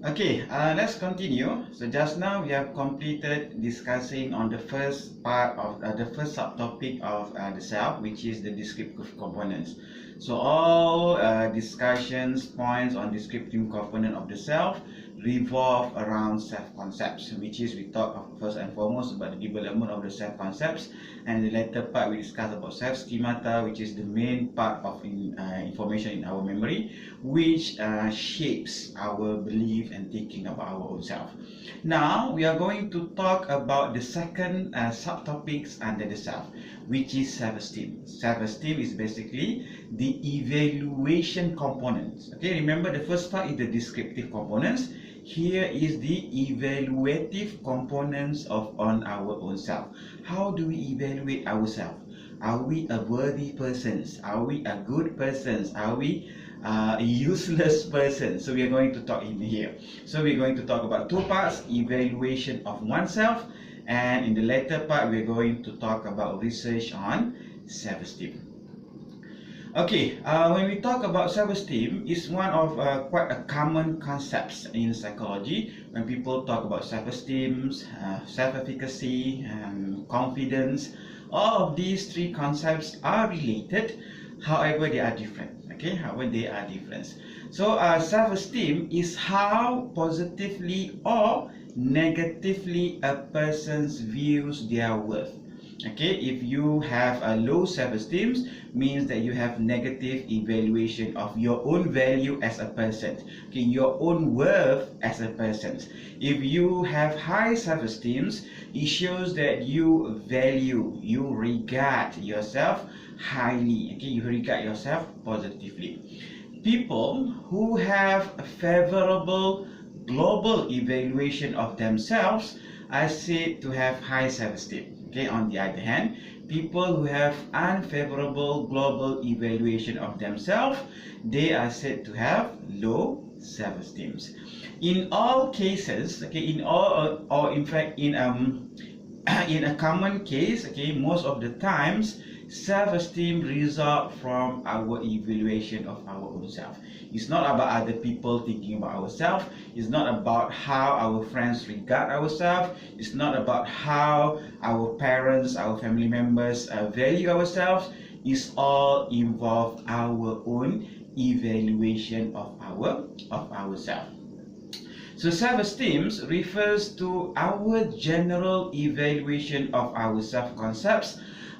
Okay, let's continue. So just now we have completed discussing on the first part of the first subtopic of the self, which is the descriptive components. So all discussions points on descriptive component of the self revolve around self-concepts, which is we talk of first and foremost about the development of the self-concepts, and the later part we discuss about self-schemata, which is the main part of information in our memory, which shapes our belief and thinking about our own self. Now we are going to talk about the second subtopics under the self, which is self-esteem. Self-esteem is basically the evaluation components. Okay, remember the first part is the descriptive components. Here is the evaluative components on our own self. How do we evaluate ourselves? Are we a worthy person? Are we a good person? Are we a useless person? So we are going to talk in here. So we're going to talk about two parts: evaluation of oneself, and in the later part we're going to talk about research on self-esteem. Okay, when we talk about self-esteem, it's one of quite a common concepts in psychology. When people talk about self-esteem, self-efficacy, confidence, all of these three concepts are related, however they are different. Okay, however they are different. So self-esteem is how positively or negatively a person views their worth. Okay, if you have a low self-esteem, means that you have negative evaluation of your own value as a person, okay, your own worth as a person. If you have high self-esteem, it shows that you value, you regard yourself highly, okay, you regard yourself positively. People who have a favorable global evaluation of themselves are said to have high self-esteem. Okay, on the other hand, people who have unfavorable global evaluation of themselves, they are said to have low self-esteem. In all cases, okay, in all or in fact in a common case, okay, most of the times self-esteem results from our evaluation of our own self. It's not about other people thinking about ourselves. It's not about how our friends regard ourselves. It's not about how our parents, our family members value ourselves. It's all involved our own evaluation of ourselves. So self-esteem refers to our general evaluation of our self-concepts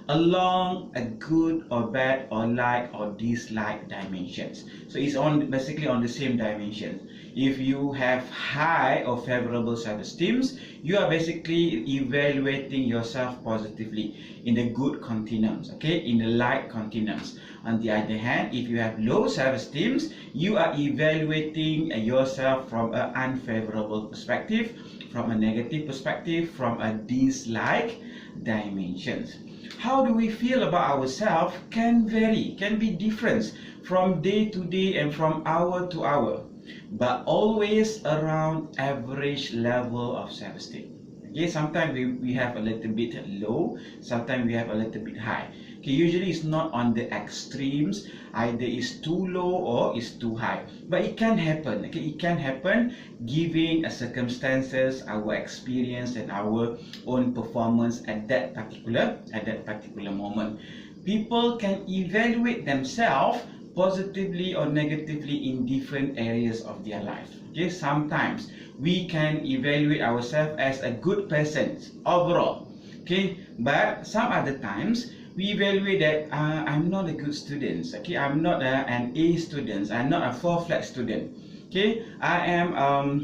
along a good or bad or like or dislike dimensions. So it's basically on the same dimension. If you have high or favorable self-esteem, you are basically evaluating yourself positively in the good continuums, okay, in the like continuums. On the other hand, if you have low self-esteem, you are evaluating yourself from an unfavorable perspective, from a negative perspective, from a dislike dimensions. How do we feel about ourselves can vary, can be different from day to day and from hour to hour, but always around average level of self-esteem. Okay, sometimes we have a little bit low, sometimes we have a little bit high. Okay, usually it's not on the extremes, either it's too low or it's too high, but it can happen. Okay, it can happen given circumstances, our experience, and our own performance at that particular moment. People can evaluate themselves positively or negatively in different areas of their life. Okay, sometimes we can evaluate ourselves as a good person overall. Okay, but some other times we evaluate that I'm not a good student. Okay, I'm not an A student. I'm not a full-fledged student. Okay, I am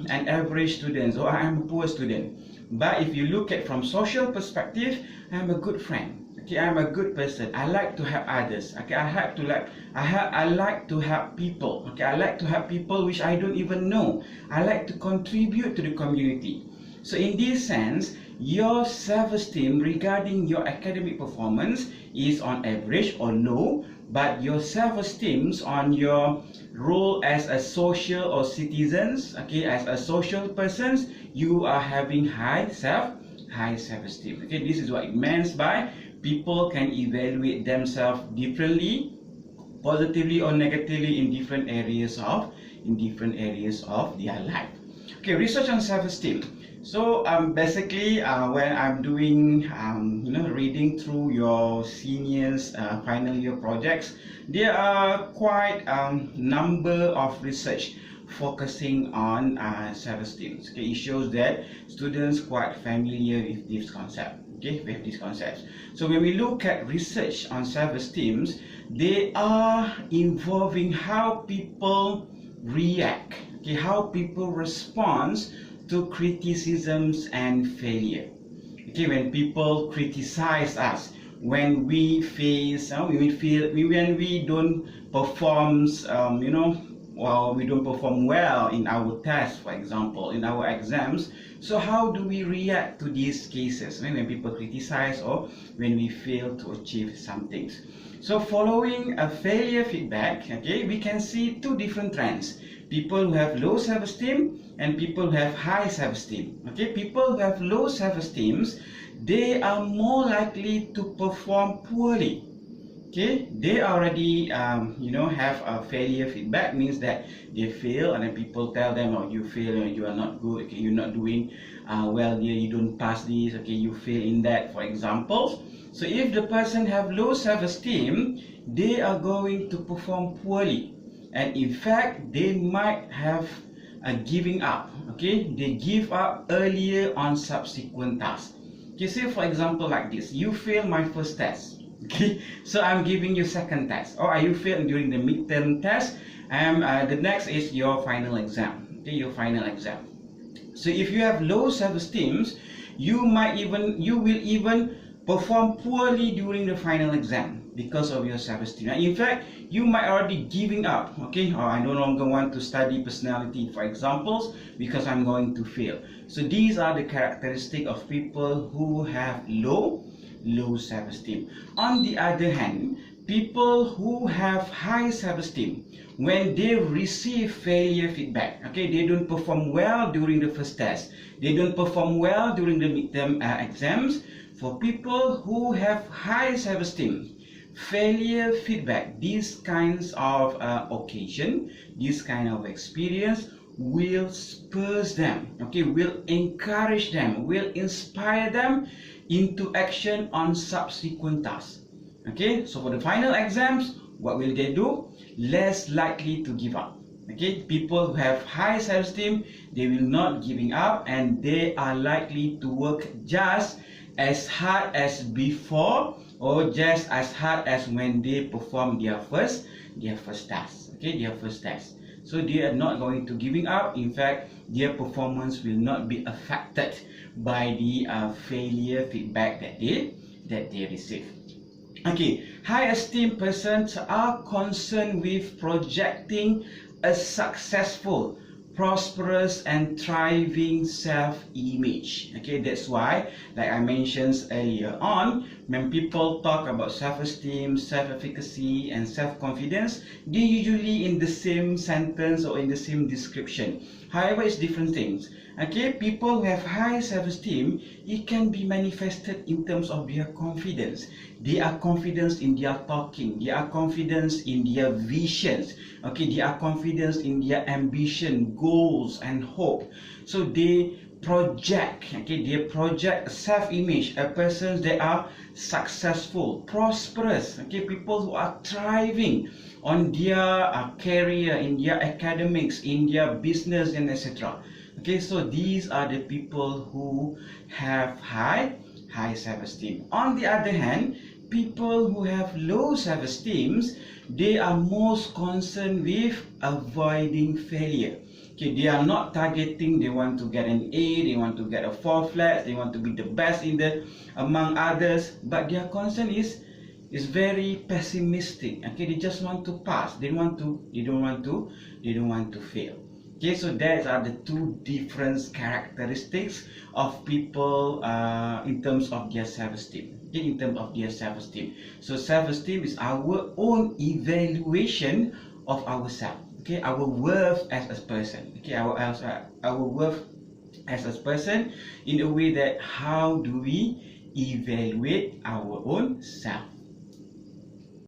an average student, or I am a poor student. But if you look at from social perspective, I'm a good friend. Okay, I'm a good person. I like to help others. Okay, I like to help people. Okay, I like to help people which I don't even know. I like to contribute to the community. So in this sense, your self-esteem regarding your academic performance is on average or low, but your self-esteem on your role as a social or citizens, okay, as a social persons, you are having high self-esteem. Okay, this is what it means by people can evaluate themselves differently, positively or negatively in different areas of their life. Okay, research on self-esteem. So basically, when I'm doing, reading through your seniors' final year projects, there are quite number of research focusing on self-esteem. Okay, it shows that students quite familiar with this concept. Okay, with these concepts. So when we look at research on self-esteem, they are involving how people react, okay, how people respond to criticisms and failure. Okay, when people criticize us, when we face, when we don't perform, well, we don't perform well in our tests, for example, in our exams. So how do we react to these cases when people criticize or when we fail to achieve some things? So following a failure feedback, okay, we can see two different trends. People who have low self-esteem and people who have high self-esteem. Okay, people who have low self-esteem, they are more likely to perform poorly. Okay, they already have a failure feedback, means that they fail, and then people tell them, oh, you fail, you are not good, okay, you're not doing well here, you don't pass this, okay, you fail in that, for example. So if the person have low self-esteem, they are going to perform poorly, and in fact they might have a giving up. Okay, they give up earlier on subsequent tasks. Okay, say for example like this, you fail my first test. Okay, so I'm giving you second test, or you failed during the midterm test, and the next is your final exam. Okay, your final exam. So if you have low self-esteem, you will even perform poorly during the final exam because of your self-esteem. In fact, you might already giving up. Okay, or I no longer want to study personality, for examples, because I'm going to fail. So these are the characteristics of people who have low self-esteem. On the other hand, people who have high self-esteem, when they receive failure feedback, okay, they don't perform well during the first test, they don't perform well during the midterm exams. For people who have high self-esteem, failure feedback, these kinds of occasion, this kind of experience will spurs them, okay, will encourage them, will inspire them into action on subsequent tasks. Okay, so for the final exams, what will they do? Less likely to give up. Okay, people who have high self-esteem, they will not giving up, and they are likely to work just as hard as before, or just as hard as when they perform their first task. Okay, their first task. So they are not going to giving up. In fact, their performance will not be affected by the failure feedback that they receive. Okay, high esteem persons are concerned with projecting a successful, prosperous and thriving self-image. Okay, that's why, like I mentioned earlier on, when people talk about self-esteem, self-efficacy and self-confidence, they usually in the same sentence or in the same description. However, it's different things. Okay, people who have high self-esteem, it can be manifested in terms of their confidence. They are confident in their talking, they are confident in their visions, okay, they are confident in their ambition, goals and hope. So they project, okay, they project self-image, a person that are successful, prosperous, okay, people who are thriving on their career, in their academics, in their business and etc. Okay, so these are the people who have high self-esteem. On the other hand, people who have low self-esteem, they are most concerned with avoiding failure. Okay, they are not targeting, they want to get an A, they want to get a 4 flat, they want to be the best in the among others, but their concern is very pessimistic. Okay, they just want to pass, they don't want to fail. Okay, so those are the two different characteristics of people in terms of their self-esteem. Okay, in terms of their self-esteem. So self-esteem is our own evaluation of ourselves. Okay, our worth as a person. Okay, our worth as a person in a way that how do we evaluate our own self.